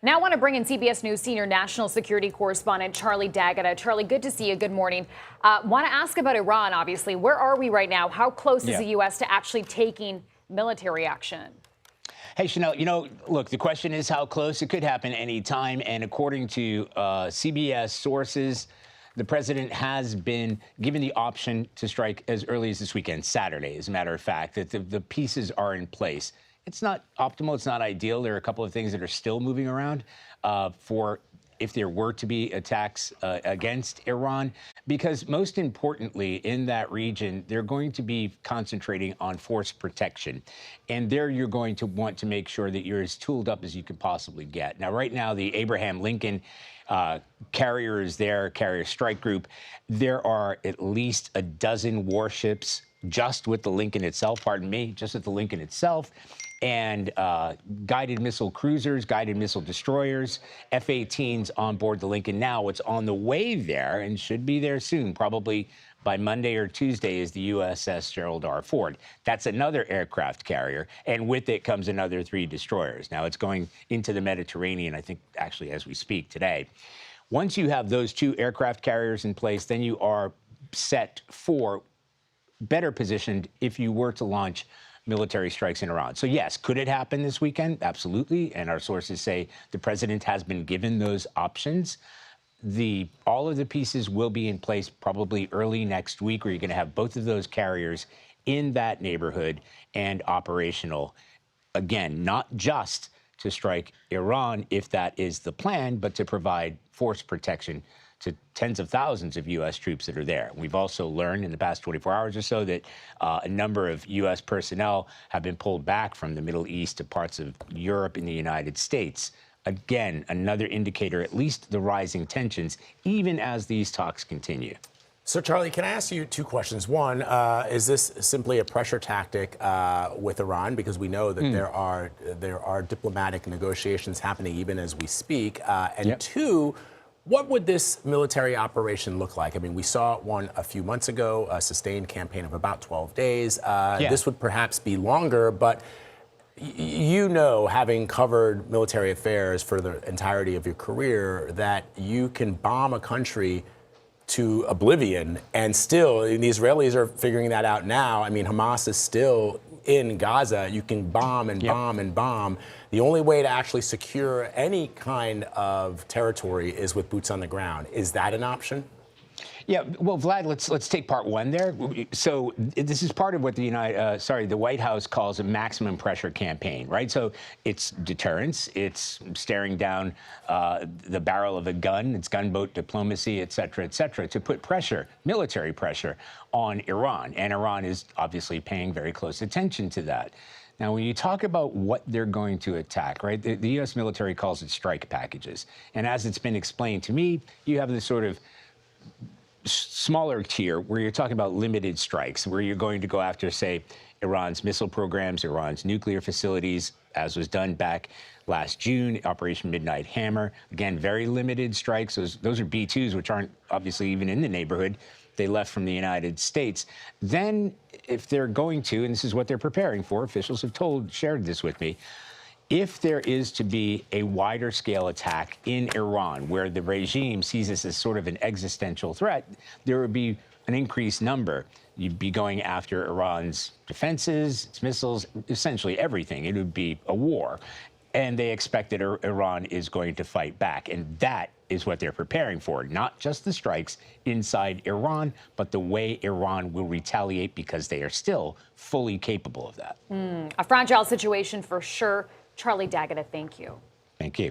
Now I want to bring in CBS News senior national security correspondent Charlie D'Agata. Charlie, good to see you. Good morning. Want to ask about Iran, obviously. Where are we right now? How close is the U.S. to actually taking military action? Hey, Chanel, look, the question is how close. It could happen any time. And according to CBS sources, the president has been given the option to strike as early as this weekend, Saturday, as a matter of fact, that the pieces are in place. It's not optimal. It's not ideal. There are a couple of things that are still moving around for if there were to be attacks against Iran, because most importantly, in that region, they're going to be concentrating on force protection. And there you're going to want to make sure that you're as tooled up as you could possibly get. Now, right now, the Abraham Lincoln carrier is there, carrier strike group. There are at least a dozen warships just with the Lincoln itself, just with the Lincoln itself. And guided missile cruisers, guided missile destroyers, F-18s on board the Lincoln now. What's on the way there and should be there soon, probably by Monday or Tuesday, is the USS Gerald R. Ford. That's another aircraft carrier, and with it comes another 3 destroyers. Now, it's going into the Mediterranean, I think, actually, as we speak today. Once you have those 2 aircraft carriers in place, then you are set for better positioned if you were to launch military strikes in Iran. So yes, could it happen this weekend? Absolutely. And our sources say the president has been given those options. All of the pieces will be in place probably early next week, where you're going to have both of those carriers in that neighborhood and operational. Again, not just to strike Iran, if that is the plan, but to provide force protection to tens of thousands of U.S. troops that are there. We've also learned in the past 24 hours or so that a number of U.S. personnel have been pulled back from the Middle East to parts of Europe and the United States. Again, another indicator, at least the rising tensions, even as these talks continue. So, Charlie, can I ask you 2 questions? One, is this simply a pressure tactic with Iran? Because we know that there are diplomatic negotiations happening even as we speak. And 2, what would this military operation look like? I mean, we saw one a few months ago, a sustained campaign of about 12 days. This would perhaps be longer, but having covered military affairs for the entirety of your career, that you can bomb a country to oblivion, and still, and the Israelis are figuring that out now. I mean, Hamas is still in Gaza. You can bomb and bomb and bomb. The only way to actually secure any kind of territory is with boots on the ground. Is that an option? Yeah, well, Vlad, let's take part 1 there. So this is part of what the White House calls a maximum pressure campaign, right? So it's deterrence, it's staring down the barrel of a gun, it's gunboat diplomacy, et cetera, to put pressure, military pressure, on Iran. And Iran is obviously paying very close attention to that. Now, when you talk about what they're going to attack, right, the U.S. military calls it strike packages. And as it's been explained to me, you have this sort of smaller tier where you're talking about limited strikes, where you're going to go after, say, Iran's missile programs, Iran's nuclear facilities, as was done back last June, Operation Midnight Hammer. Again, very limited strikes. Those are B-2s, which aren't obviously even in the neighborhood. They left from the United States. Then, if they're going to, and this is what they're preparing for, officials have shared this with me, if there is to be a wider scale attack in Iran, where the regime sees this as sort of an existential threat, there would be an increased number. You'd be going after Iran's defenses, its missiles, essentially everything. It would be a war. And they expect that Iran is going to fight back. And that is what they're preparing for, not just the strikes inside Iran, but the way Iran will retaliate, because they are still fully capable of that. A fragile situation for sure. Charlie D'Agata, thank you. Thank you.